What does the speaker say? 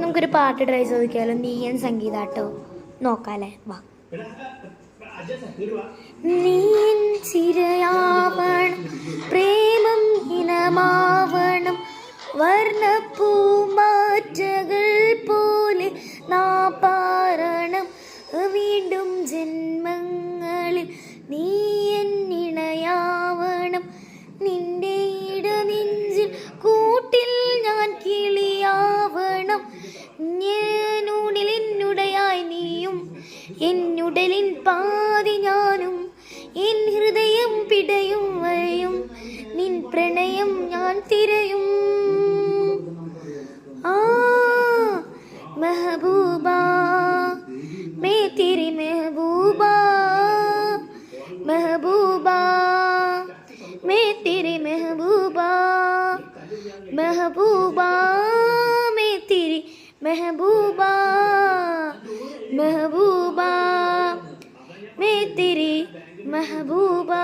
നമുക്കൊരു പാട്ട് ട്രൈ ചോദിക്കാമല്ലോ. നീയൻ സംഗീതാട്ടോ നോക്കാല്ലേ? വാ. നീയൻ ചിരയാവണം, പ്രേമം ഇനമാവണം, വർണ്ണപ്പൂമാറ്റകൾ പോലെ നാപ്പാരണം, വീണ്ടും ജന്മങ്ങളിൽ നീ എന്നിണയാവണം, നിന്റെ ഇടനെഞ്ചിൽ കൂട്ടിൽ ഞാൻ കിളിയാവണം, ഞാനുടൽ എന്നുടയായി നീയും എന്നുടലിൻ പാതി ഞാനും, എൻ ഹൃദയം പിടയും വരെയും നിൻ പ്രണയം ഞാൻ തിരയും. ആ മെഹബൂബാ മേ തിരി മെഹബൂബാ, മെഹബൂബാ മേ തിരി മെഹബൂബാ, മെഹബൂബാ മേ തിരി മെഹബൂബാ, മെഹബൂബാ മേ തിരി മെഹബൂബാ.